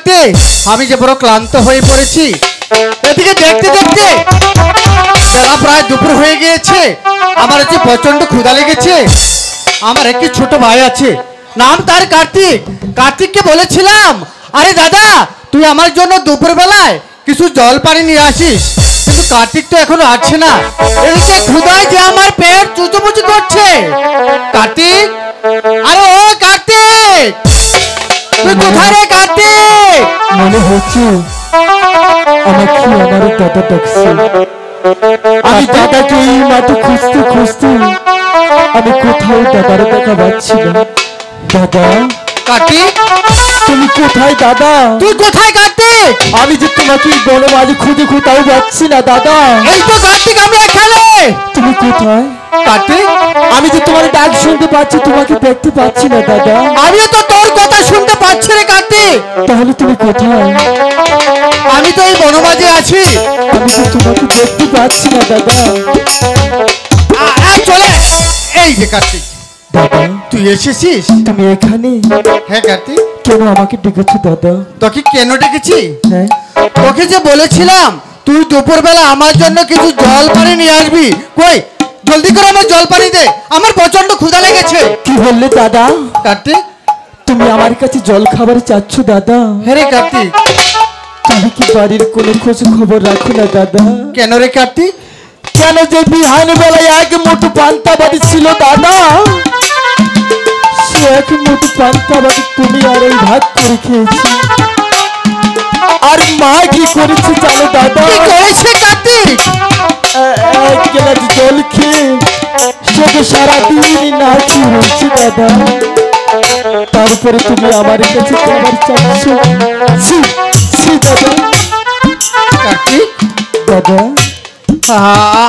কাটতে আমি যে বড় ক্লান্ত হয়ে পড়েছি। এদিকে দেখতে দেখতে বেলা প্রায় দুপুর হয়ে গিয়েছে। আমার যে প্রচন্ড ক্ষুধা লেগেছে। আমার একটি ছোট ভাই আছে, নাম তার কার্তিক। কার্তিককে বলেছিলাম, আরে দাদা তুই আমার জন্য দুপুর বেলায় কিছু জল পানি নিয়ে আসিস, কিন্তু কার্তিক তো এখনো আসছে না। এদিকে ক্ষুধায় যে আমার পেট চুচুমুচু করছে। কার্তিক, আরে ও কার্তিক, তুই কোথায় রে কার্তিক? মনে হচ্ছে আমাকে আমার দাদা ডাকছে। আমি দাদাকে এই মাঠে খুঁজতে খুঁজতে আমি কোথাও দাদার দেখা পাচ্ছি না। দাদা, কার্তিক তুমি কোথায় দাদা? তুই কোথায় কার্তিক? আমি যে তোমাকে বনে মাঝে খুঁজে কোথাও পাচ্ছি না দাদা। এই তো কার্তিক, আমি এখানে। তুমি কোথায় কার্তিক? আমি যে তোমার ডাক শুনতে পাচ্ছি, তোমাকে দেখতে পাচ্ছি না দাদা। আমিও তো তোর কথা শুনতে পাচ্ছি রে কার্তিক। তাহলে তুমি কোথায়? আমি তো এই বনমাঝে আছি। আমি যে তোমাকে দেখতে পাচ্ছি না দাদা। চলে এই যে কার্তিক, দাদা তুই এসেছিস? তুমি এখানে? হ্যাঁ কার্তিক। কেন আমাকে ডেকেছো দাদা? তোকে কেন ডেকেছি? হ্যাঁ, তোকে যে বলেছিলাম তুই দুপুর বেলা আমার জন্য কিছু জল পানি নিয়ে আসবি। কই, জলদি করে আমার জল পানি দে, আমার প্রচন্ড ক্ষুধা লেগেছে। কি বললে দাদা? কার্তিক, তুমি আমার কাছে জল খাবার চাচ্ছ দাদা? হ্যাঁ রে কার্তিক। তুমি কি বাড়ির কোনো খোঁজ খবর রাখো না দাদা? কেন রে কার্তিক? কেন যে বিহান বেলায় এক মুঠো পান্তা বাড়ি ছিল দাদা, সে এক মুঠো পান্তা বাড়ি তুমি আর এই ভাগ করে খেয়েছি। আর মা কি করেছে জানো দাদা? কি করেছে কার্তিক? এক গ্লাস জল খেয়ে সে সারাদিন না খেয়ে রয়েছে দাদা। তারপরে তুমি আমার কাছে খাবার চাচ্ছ? ছি, ছি দাদা। কার্তিক, দাদা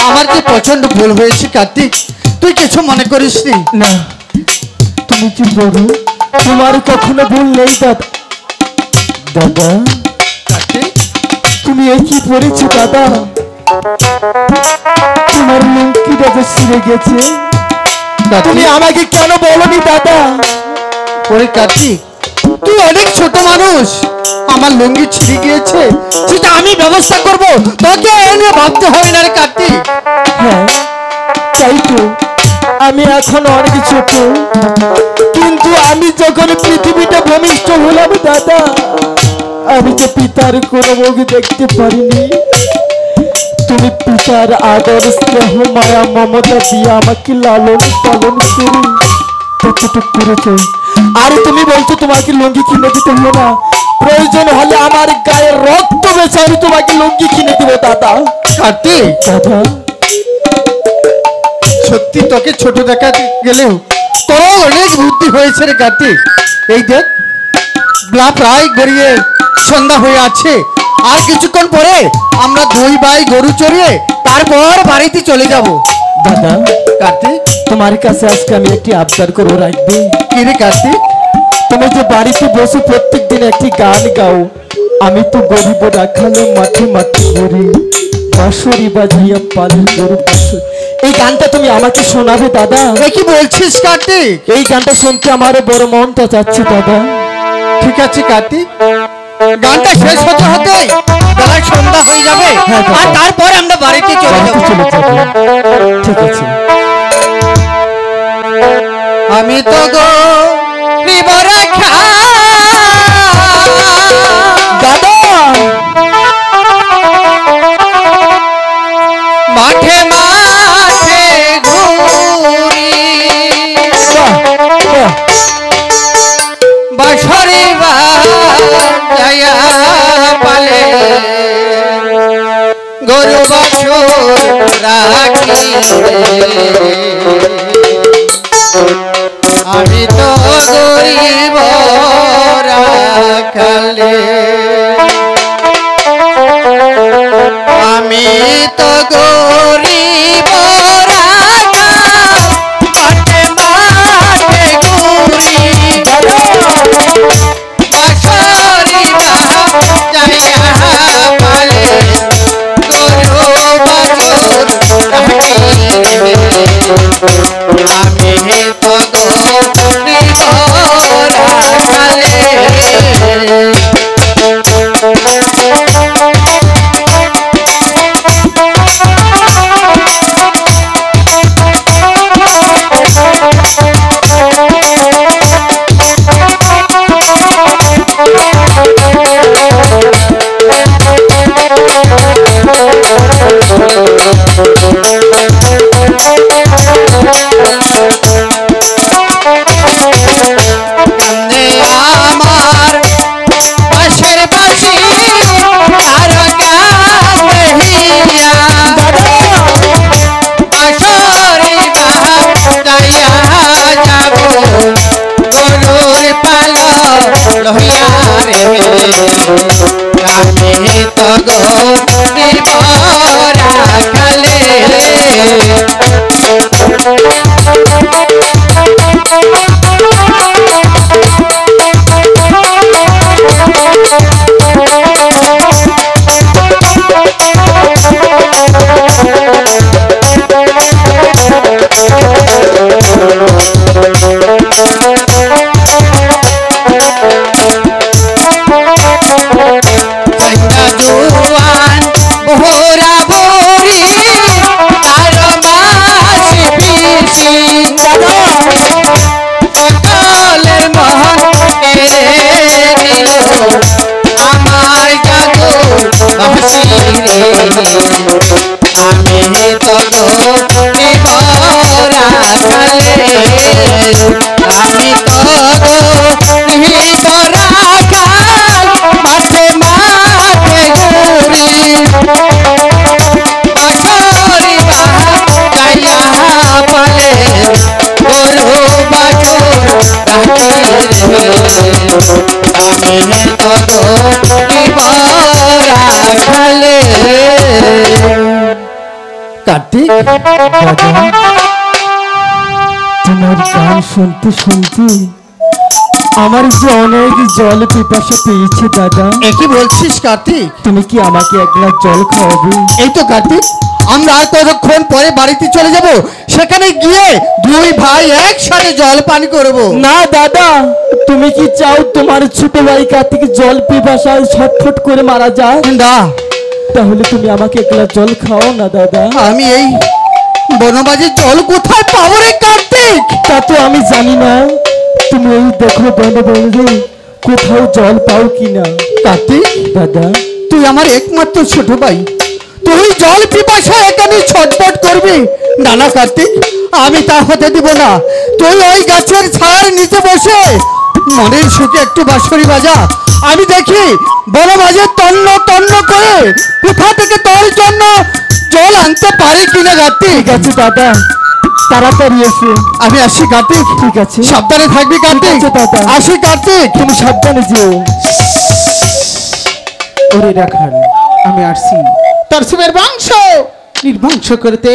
আমার যে প্রচন্ড ভুল হয়েছে কার্তিক, তুই কিছু মনে করিস নি। না, তুমি কি বলো? তোমার কখনো ভুল নেই দাদা। দাদা কার্তিক, তুমি এই কি পড়েছো দাদা? তোমার লুঙ্কি দাদা ছিঁড়ে গেছে। তুমি আমাকে কেন বলনি দাদা? ওরে কার্তিক, তুই অনেক ছোট মানুষ, আমার লুঙ্গি ছিঁড়ে গিয়েছে, সেটা আমি ব্যবস্থা করব, তোকে এ নিয়ে ভাবতে হবে না রে কার্তিক। হ্যাঁ তাই তো, আমি এখন অনেক ছোট, কিন্তু আমি যখন পৃথিবীতে ভূমিষ্ঠ হলাম দাদা, আমি যে পিতার কোনো মুখ দেখতে পারিনি। তুমি পিতার আদর স্নেহ মায়া মমতা দিয়ে আমাকে লালন পালন করে কতটুকু করেছ। আর তুমি বলছো তোমাকে লুঙ্গি কিনে দিতে হবে না? প্রয়োজন হলে আমার গায়ের রক্ত বেছে আমি তোমাকে লুঙ্গি কিনে দেবো দাদা। কার্তিক, দাদা সত্যি তোকে ছোট দেখা গেলেও তোর অনেক বুদ্ধি হয়েছে রে কার্তিক। এই দেখ, বেলা প্রায় গড়িয়ে সন্ধ্যা হয়ে আছে, আর কিছুক্ষণ পরে আমরা দুই ভাই গরু চড়িয়ে তারপর বাড়িতে চলে যাব। দাদা কার্তিক, তোমার কাছে আজকে আমি একটি আবদার করবো, রাখবে? কি রে কার্তিক? তুমি যে বাড়িতে বসে প্রত্যেক দিন একটি গান গাও, আমি তো গরিব রাখালে মাঠে মাঠে ঘুরি, বাঁশরি বাজিয়া পালি গরু বাঁশরি। এই গানটা তুমি আমাকে শোনাবে দাদা? কি বলছিস কার্তিক? এই গানটা শুনতে আমার বড় মনটা চাচ্ছে দাদা। ঠিক আছে কার্তিক, গানটা শেষ হতে হতেই বেলায় সন্ধ্যা হয়ে যাবে, হ্যাঁ, আর তারপর আমরা বাড়িতে চলে বাড়িতে যাব। চলে যাবে। ঠিক আছে। আমি তো গরিব রাখা দাদা মাঠে মাঠে ঘুরি, বাঁশরি বাজায়া পালে গরু বাছুর রাখি, আমি তো গরিব রাখালে, আমি তো গরিব রাখাল, মাঠে মাঠে ঘুরি, বাঁশরি বাজায়া পালে গরু বাছুর রাখি। আমি তো গরিব রাখালে আমি তো গরিব রাখালে আমি তো গরিব রাখাল মাঠে মাঠে ঘুরি বাছরি যাইয়া পালে গরু বাছুর আমি তো গরিব রাখালে। কার্তিক, তোমার গান শুনতে শুনতে আমার যে অনেক জল পিপাসা পেয়েছে দাদা। কি বলছিস কার্তিক? তুমি কি আমাকে এক গ্লাস জল খাওয়াবে? এই তো কার্তিক, আমরা আর কতক্ষণ পরে বাড়িতে চলে যাব, সেখানে গিয়ে দুই ভাই একসাথে জল পান করব। না দাদা, তুমি কি চাও তোমার ছোট ভাই কার্তিক জল পিপাসায় ছটফট করে মারা যায়? না, তাহলে তুমি আমাকে এক গ্লাস জল খাও না দাদা। আমি এই বনবাজে জল কোথায় পাবো রে কার্তিক? তা তো আমি জানি না, তুমি এই দেখো বনবন্ধু কোথাও জল পাও কিনা। কার্তিক দাদা, তুই আমার একমাত্র ছোট ভাই, তুই জল পিপাসায় এখানে ছটফট করবি? না না কার্তিক, আমি তা হতে দিব না। তুই ওই গাছের ছায়ার নিচে বসে মনের সুখে একটু বাঁশরি বাজা, আমি দেখি বনবাজে তন্ন তন্ন করে কোথা থেকে তোর জন্য জল আনতে পারি কিনা কার্তিক। ঠিক আছে দাদা, তাড়াতাড়ি এসো। আমি আসি কার্তিক। ঠিক আছে, সাবধানে থাকবি কার্তিক। ঠিক আছে দাদা। আসি কার্তিক। তুমি সাবধানে যেও। ওরে রাখাল, আমি আসছি তোর শিবের বংশ নির্বংশ করতে।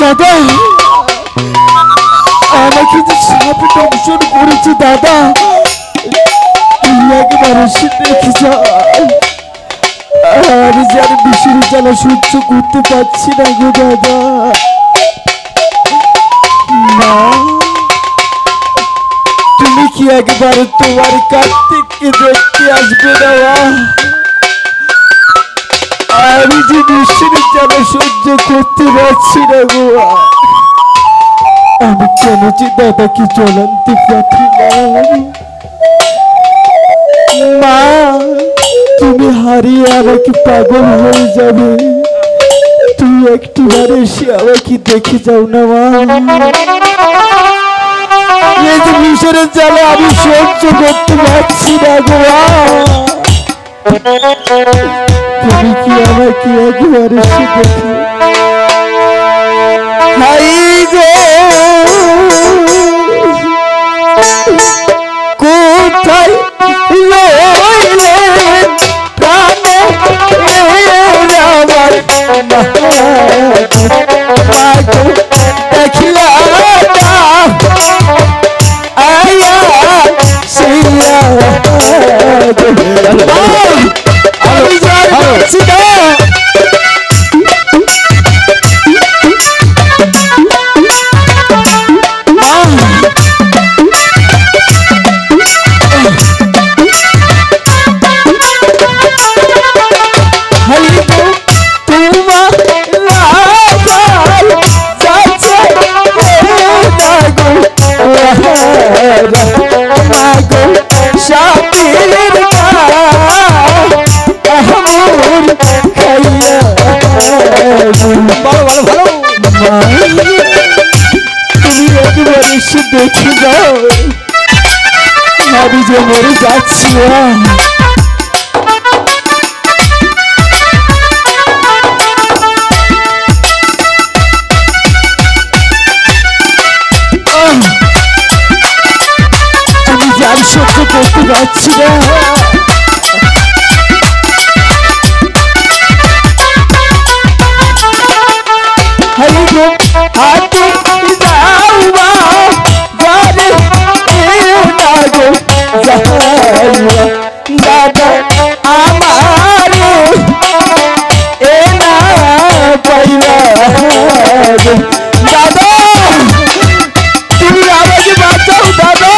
দাদা, আমাকে যে সাপ দংশন করেছে দাদা, তুই একবার এসে দেখে যা। আমি যে আর বিষের জ্বালা সহ্য করতে পারছি না গো দাদা। মা, তুমি কি একবার তোমার কার্তিককে দেখতে আসবে না? আমি যে বিষের জ্বালা সহ্য করতে পারছি না গো। আমি কেন যে দাদাকে জ্বলান্তে পারি না? মা, তুমি হারিয়ে আমাকে পাগল হয়ে যাবে, তুই একটিবার এসে আমাকে দেখে যাও না মা। এই যে মিশরের জ্বালা আমি সহ্য করতে পারছি না গো মা। তুমি কি আমাকে একবার এসে দেখো? হাই গো কোথায় রইলেন প্রাণে আমার মাগো দেখিলা আয়া সিয়া আমি যাই বলছি না। তুমি একেবারে এসে দেখে যাও, আমি যে মরে যাচ্ছি। আমি যার সহ্য করতে পারছি না। হাতে যাওয়া ঘরে দাদা আমার এ না পাইলা দাদা, তুমি আমাকে বাঁচাও দাদা।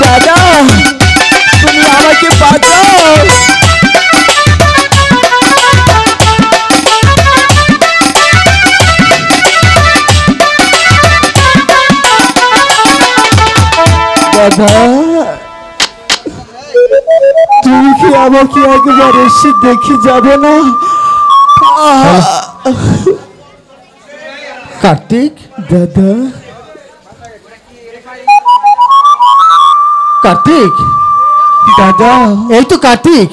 দাদা তুমি আমাকে বাঁচাও। দাদা তুমি কি আমাকে একবার এসে দেখে যাবে না? কার্তিক, দাদা কার্তিক, দাদা এই তো কার্তিক।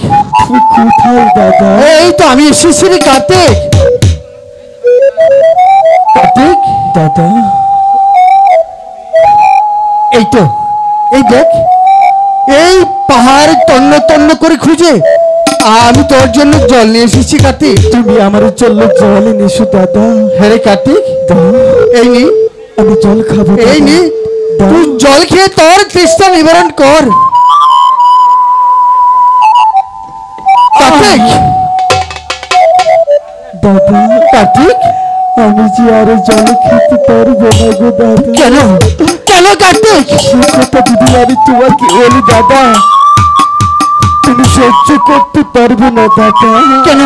তুই কোথায় দাদা? এই তো আমি এসেছি রে কার্তিক। কার্তিক দাদা এই তো, এই দেখ, এই পাহাড় তন্ন তন্ন করে খুঁজে আমি তোর জন্য জল নিয়ে এসেছি কার্তিক। তুমি আমার জন্য জল এনেছো দাদা। হ্যাঁ রে কার্তিক, এই নি আমি জল খাবো। এই নি, তুই জল খেয়ে তোর তৃষ্ণা নিবারণ কর কার্তিক। দাদা কার্তিক আমি যে আর জল খেতে পারবো না গো দাদা। কেন কেন কার্তিক? সে কথা যদি আমি তোমাকে বলি দাদা তুমি সহ্য করতে পারবে না দাদা। কেন,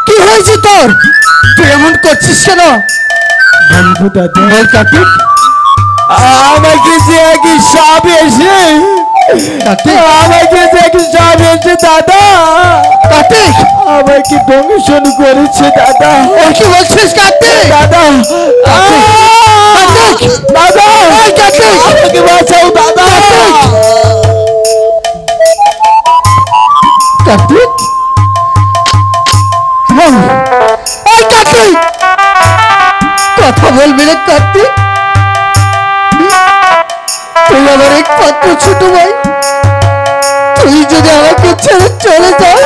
কি হয়েছে তোর? তুই এমন করছিস কেন? বলবো দাদা। বল কার্তিক। আমাকে যে এক সাপ এসে আমাকে যে এক সাপ এসে দাদা কার্তিক আমাকে দংশন করেছে দাদা। কি বলছিস কার্তিক? দাদা কার্তিক, দাদা কার্তিক আমাকে বাঁচাও দাদা। কার্তিক, কার্তিক কথা বলবি রে কার্তিক? তুই আমার একমাত্র ছোট ভাই, তুই যদি আমাকে ছেড়ে চলে যাস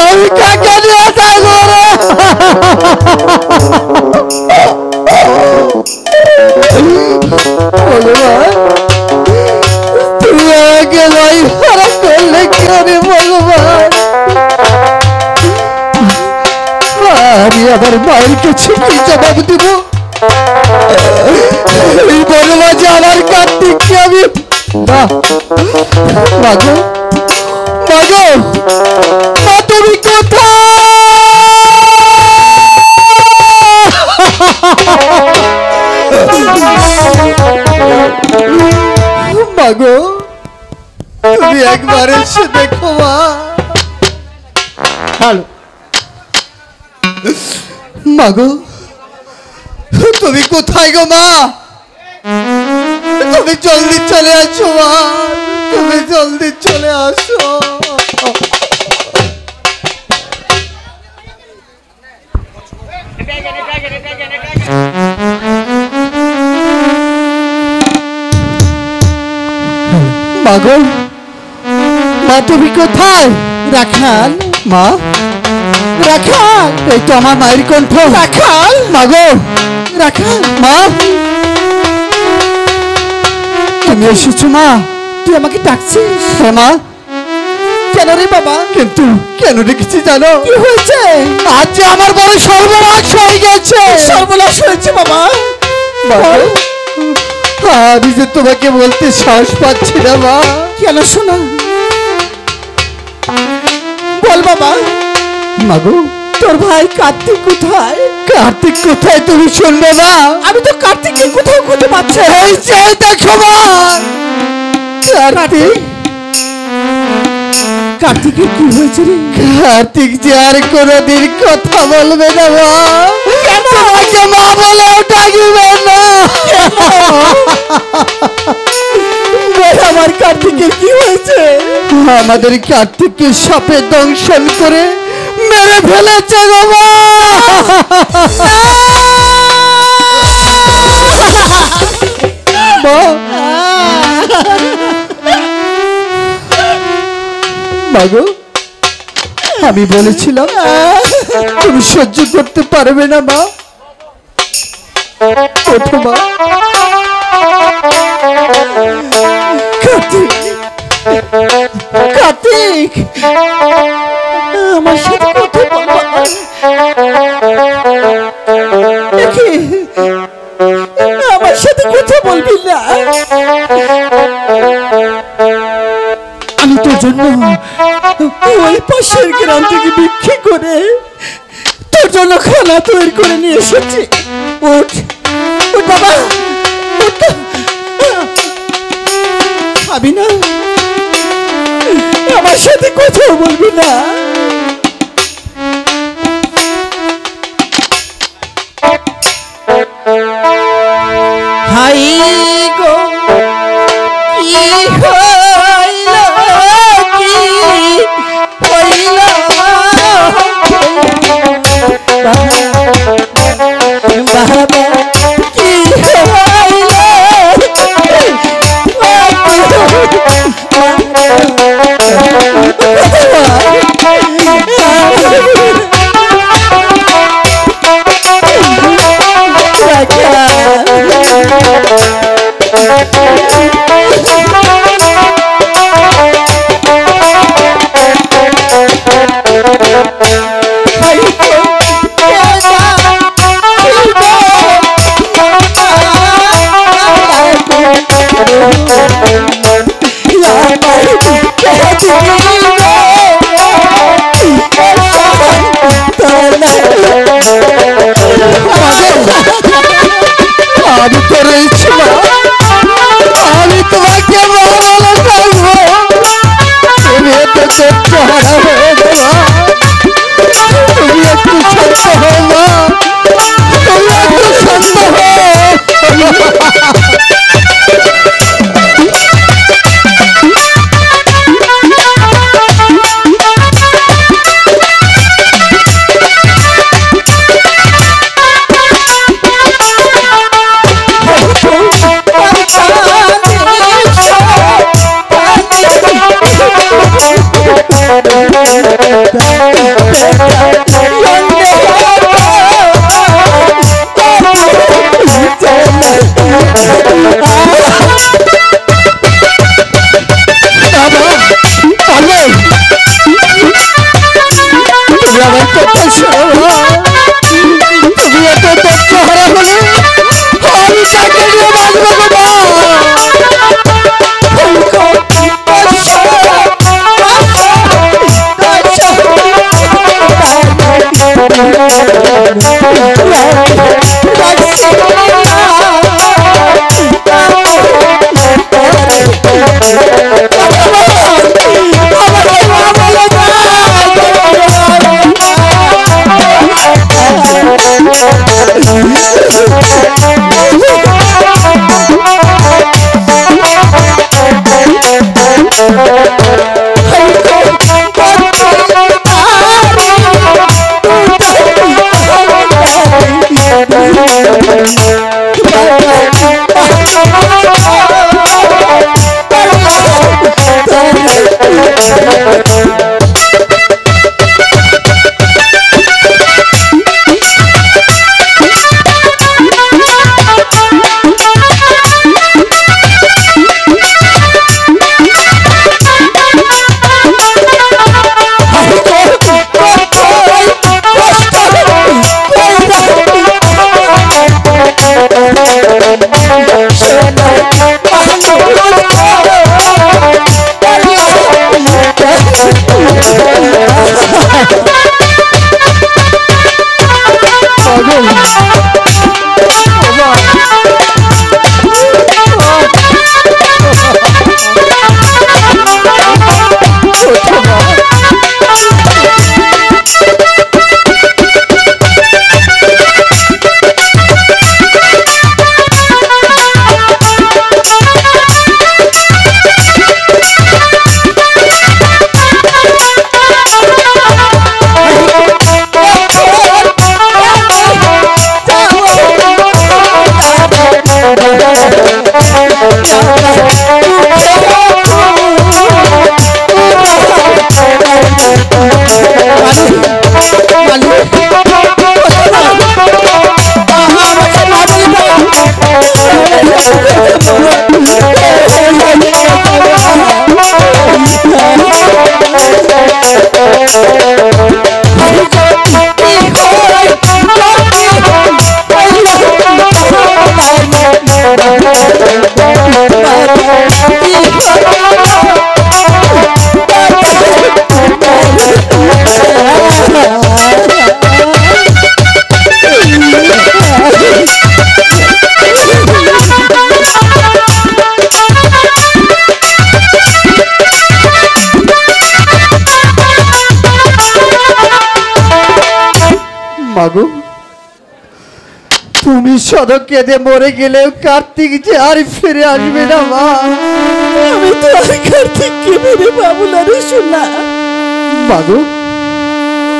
আমি কাকে নিয়ে থাকবো রে? ভগবান তুই আমাকে ভাই খারাপ করলে কেন ভগবান? আমি আমার মায়ের কাছে কি জবাব দেব? এই বড় মাঝে আমার কার্তিককে আমি মাগো মাগো মা তুমি কোথায়? মাগো তুমি একবার এসে দেখো মা। হ্যালো মাগো তুমি কোথায় গো মা? তুমি জলদি চলে আসো মা, তুমি জলদি চলে আসো। মাগো মা তুমি কোথায়? রাখাল মা, রাখাল এই তো আমার মায়ের কণ্ঠ। রাখাল মাগো, রাখাল মা তুমি এসেছো মা? তুই আমাকে ডাকছিস? হ্যাঁ মা। কেন রে বাবা? কিন্তু কেন রেখেছি জানো? কি হয়েছে? আজ যে আমার বড় সর্বনাশ হয়ে গেছে। সর্বনাশ হয়েছে বাবা? আমি যে তোমাকে বলতে সাহস পাচ্ছি না মা। কেন শোনা? বল বাবা। মাগো তোর ভাই কার্তিক কোথায়? কার্তিক কোথায় তুমি শুনবে না? আমি তো কার্তিককে কোথাও খুঁজে পাচ্ছি। এই যে দেখো মা, কার্তিক। কার্তিকের কি হয়েছে রে? কার্তিক যে আর কোনদিন কথা বলবে না মা। তোমাকে মা বলেও ডাকবে না। আমার কার্তিকের কি হয়েছে? আমাদের কার্তিককে সাপে দংশন করে মেরে ফেলেছে গো মা। মাগো আমি বলেছিলাম তুমি সহ্য করতে পারবে না মা। ওঠো মা। কার্তিক, কার্তিক আমার সাথে কথা বলবা? আমার সাথে কথা বলবি না? আমি তোর জন্য ওই পাশের গ্রাম থেকে বিক্রি করে তোর জন্য খানা তৈরি করে নিয়ে এসেছি। উঠ উঠ বাবা, উঠ। খাবি না? আমার সাথে কথা বলবি না? হাই গো কি হইল, কি হইল বাবা, কি হইল? আমি তো রয়েছি মা, আমি তোমাকে মা বলে থাকবো। তুমি এত কষ্ট হারা হয়ে যাও, তুমি একটু শান্ত হও মা, তুমি একটু শান্ত হও। মাগো তুমি শুধু কেঁদে মরে গেলেও কার্তিক যে আর ফিরে আসবে না মা। আমি তো আর কার্তিককে ফিরে পাবো না রে সোনা। মাগো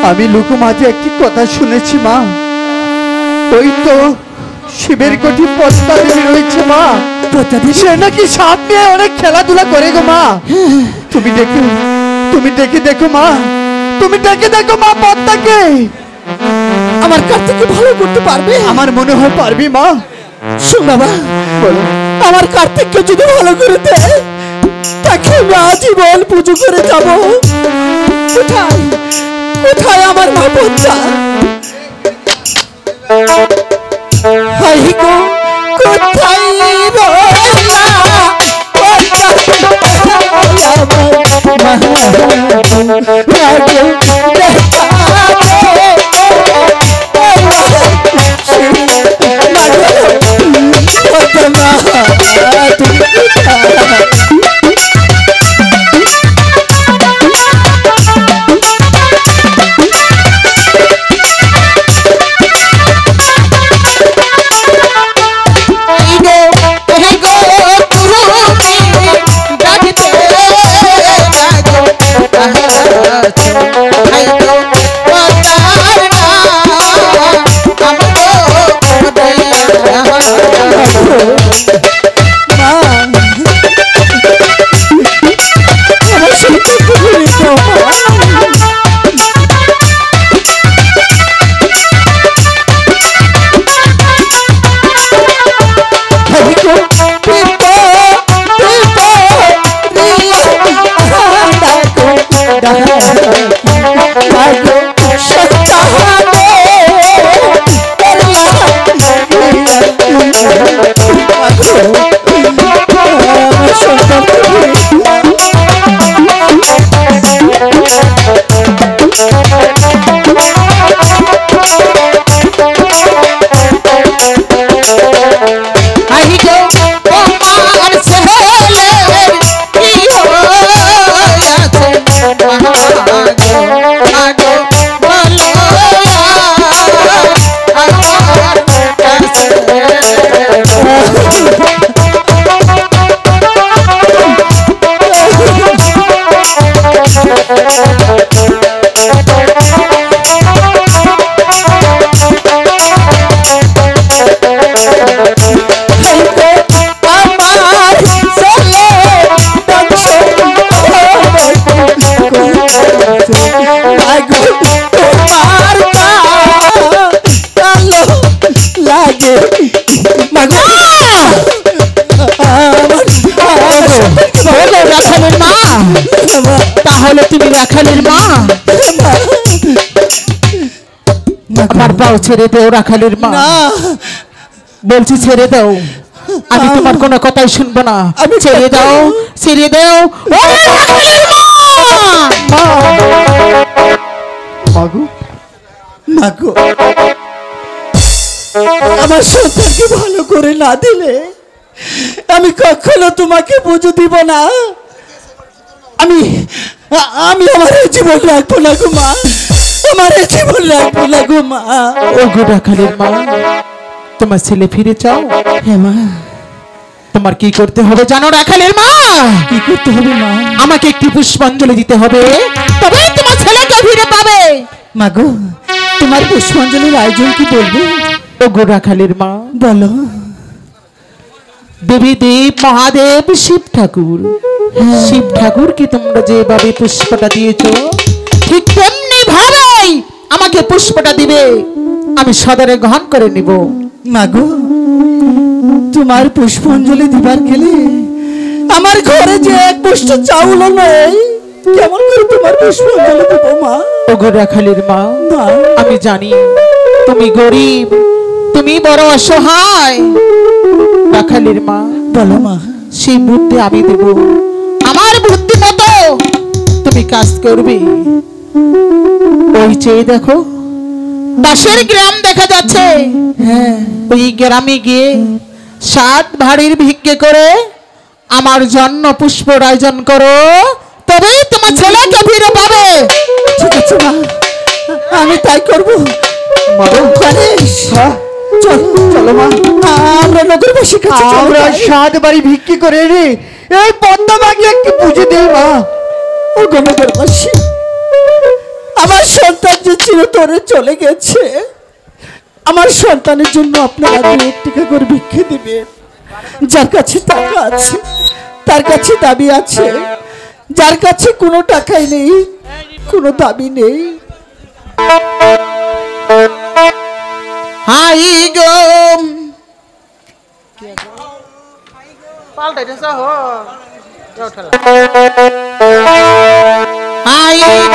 আমি লুকু মাঝে একটি কথা শুনেছি মা, ওই তো শিবের কোঠি পদ্মা দেবী রয়েছে মা, সে নাকি সাপ নিয়ে অনেক খেলাধুলা করে গো মা। তুমি ডেকে দেখো মা, তুমি ডেকে দেখো মা পদ্মাকে। আমার কার্তিককে ভালো করতে পারবে? আমার মনে হয় পারবি মা। শোন বাবা, বলো আমার কার্তিককে যদি ভালো করে দেয় তাকে আমি আজীবন পুজো করে যাব। কোথায় কোথায় আমার মা পদ্মা? হাই গো কোথায় রইলা তাহলে তুমি রাখালের মা? আমার পাও ছেড়ে দাও রাখালের মা, বলছি ছেড়ে দাও। আমি তোমার কোনো কথাই শুনবো না। আমি ছেড়ে দাও, ছেড়ে দাও। ও রাখালের মা! মাগো মাগো, আমার সন্তানকে ভালো করে না দিলে আমি কখনো তোমাকে পুজো দিব না। আমি আমি আমার এই জীবন রাখবো না গো মা, আমার এই জীবন রাখবো না গো মা। ও গো রাখালের মা, তোমার ছেলে ফিরে চাও? হ্যাঁ মা। তোমার কি করতে হবে জানো রাখালের মা? কি করতে হবে মা? আমাকে একটি পুষ্পাঞ্জলি দিতে হবে, তবেই তোমার ছেলেকে ফিরে পাবে। মাগো, তোমার পুষ্পাঞ্জলির আয়োজন কি বলবে? ও গো রাখালের মা, বলো। দেবী দেব মহাদেব শিব ঠাকুর, শিব ঠাকুরকে তোমরা যেভাবে পুষ্পটা দিয়েছ ঠিক তেমনি ভাবেই আমাকে পুষ্পটা দিবে, আমি সদরে গ্রহণ করে নিব। মাগো, তোমার পুষ্পাঞ্জলি দিবার গেলে আমার ঘরে যে এক মুষ্ট চাউল নেই, কেমন করে তোমার পুষ্পাঞ্জলি দেব মা? ও গো রাখালের মা, মা, আমি জানি তুমি গরিব, তুমি বড় অসহায়। রাখালের মা, বলো মা। সেই বুদ্ধি আমি দেব, আমার বুদ্ধি মতো তুমি কাজ করবে। ওই চেয়ে দেখো পাশের গ্রাম দেখা যাচ্ছে, হ্যাঁ, ওই গ্রামে গিয়ে 7 ভাঁড়ের ভিক্ষে করে আমার জন্য পুষ্পর আয়োজন করো, তবেই তোমার ছেলেকে ফিরে পাবে। ঠিক আছে মা, আমি তাই করবো। গণেশ, চলো চলো মা, আমরা নগরবাসীর কাছে চলো। আমরা 7 বাড়ি ভিক্ষি করে রে এই পদ্মা মাকে একটি পুজো দেই মা। ও নগরবাসী, আমার সন্তান যে চিরতরে চলে গেছে, আমার সন্তানের জন্য আপনারা 2 টাকা করে ভিক্ষে দিবেন। যার কাছে টাকা আছে তার কাছে দাবি আছে, যার কাছে কোনো টাকাই নেই, কোনো দাবি নেই। হাই গো হাই গো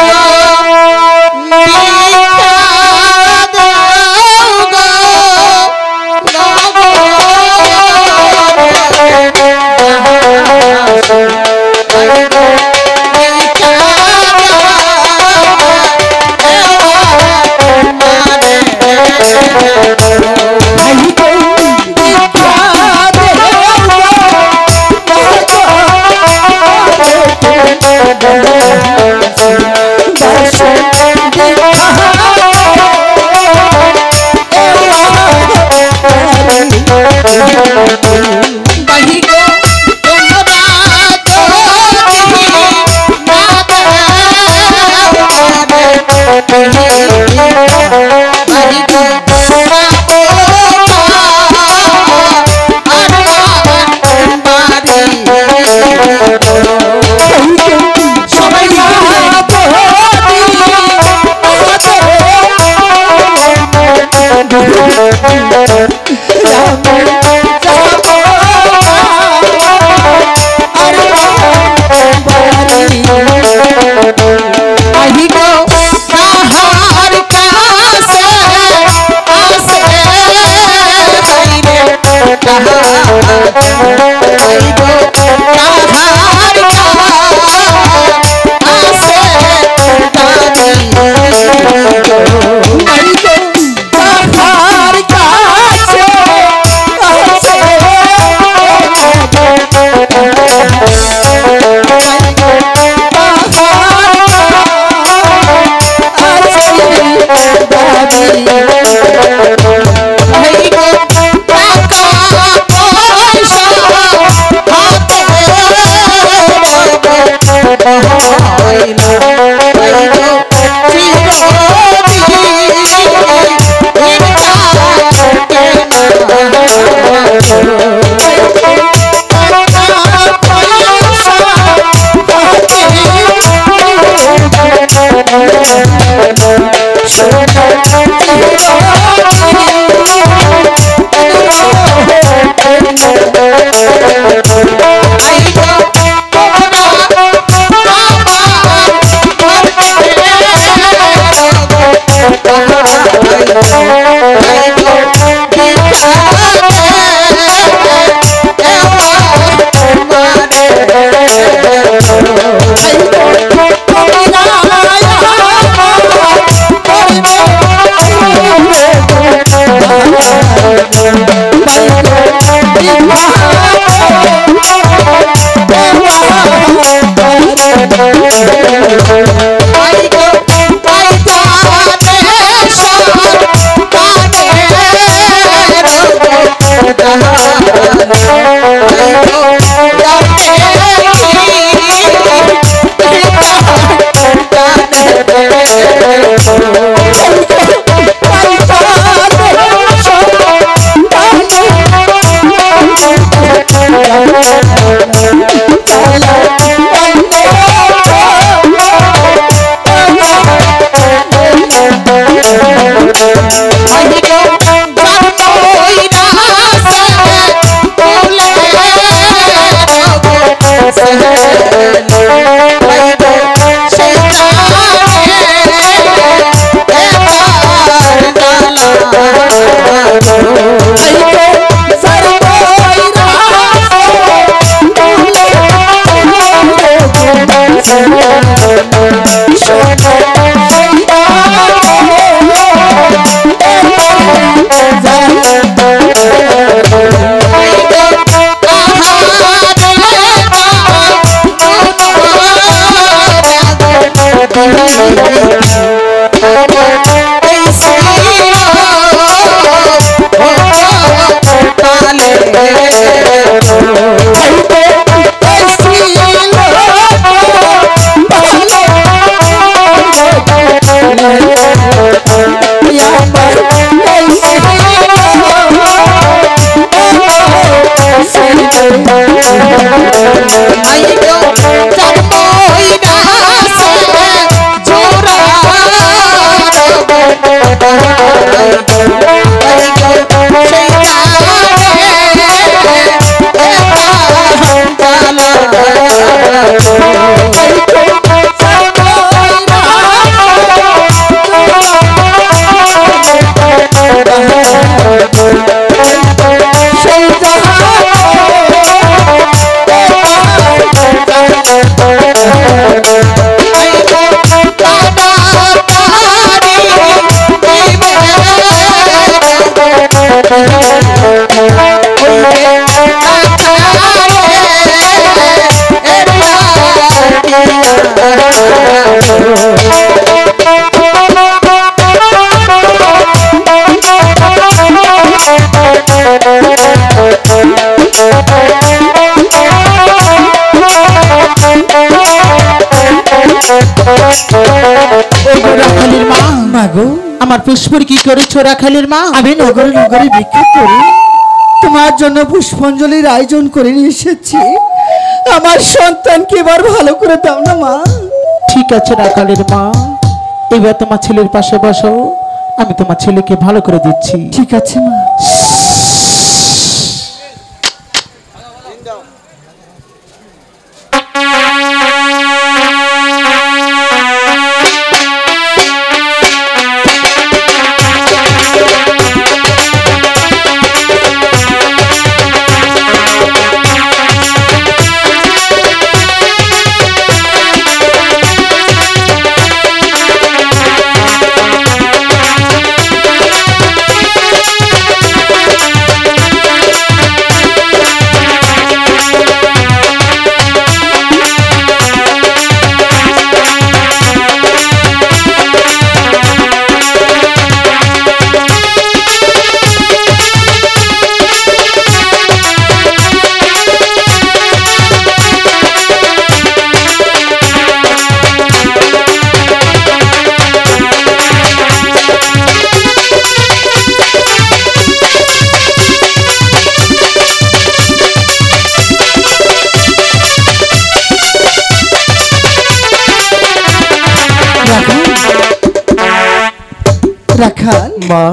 আমার পুষ্পর কি করেছো রাখালের মা? আমি নগরে নগরে ভিক্ষা করি তোমার জন্য পুষ্পাঞ্জলির আয়োজন করে নিয়ে এসেছি। আমার সন্তানকে এবার ভালো করে দাও না মা। ঠিক আছে রাখালের মা, এবার তোমার ছেলের পাশে বসো, আমি তোমার ছেলেকে ভালো করে দিচ্ছি। ঠিক আছে মা। রাখাল মা,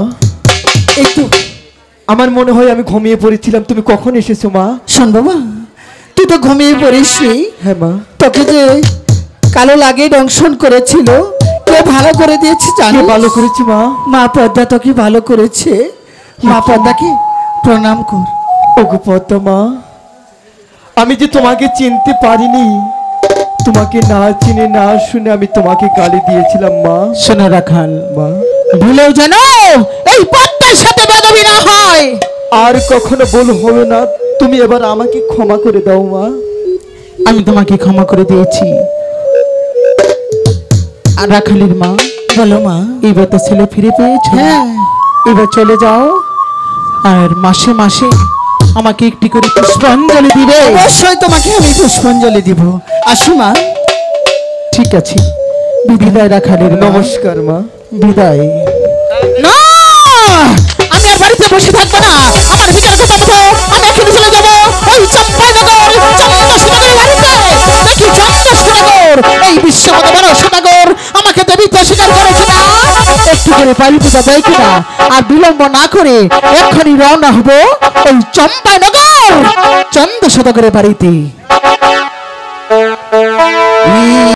একটু আমার মনে হয় আমি ঘুমিয়ে পড়েছিলাম, তুমি কখন এসেছো মা? শোন বাবা, তুই তো ঘুমিয়ে পড়িসনি। হ্যাঁ মা। তোকে যে কালো লাগে দংশন করেছিল, কে ভালো করে দিয়েছে কে জানিস? ভালো করেছি মা? মা পদ্মা তোকে ভালো করেছে। মা পদ্মাকে প্রণাম কর। ওগো পদ্মা মা, আমি যে তোমাকে চিনতে পারিনি, তোমাকে না চিনে না শুনে আমি তোমাকে গালি দিয়েছিলাম মা। শোনো রাখাল মা, ভুলেও যেন এই পদ্মার সাথে বেদবি না হয়। আর কখনো ভুল হবে না, তুমি এবার আমাকে ক্ষমা করে দাও মা। আমি তোমাকে ক্ষমা করে দিয়েছি। আর রাখালের মা, বলো মা। এবার তো ছেলে ফিরে পেয়েছো। হ্যাঁ, এবার চলে যাও, আর মাসে মাসে আমাকে একটি করে পুষ্পাঞ্জলি দিবে। অবশ্যই তোমাকে আমি পুষ্পাঞ্জলি দিব। আসি মা। ঠিক আছে, বিদায় রাখালের মা। নমস্কার মা। বিদায়। না, আমি আর বাড়িতে বসে থাকবো না। আমার বিচার কথা মতো আমি এখানে চলে যাবো ওই চম্পানগর, চন্দ্রশেখরের বাড়িতে। দেখি চন্দ্রশেখর এই বিশ্বকত বড় সদাগর আমাকে দেবীতে স্বীকার করেছে না। একটু করে বাড়ি পূজা দেয় কিনা। আর বিলম্ব না করে এক্ষুনি রওনা হবো ওই চম্পানগর চন্দ্রশতকের বাড়িতে।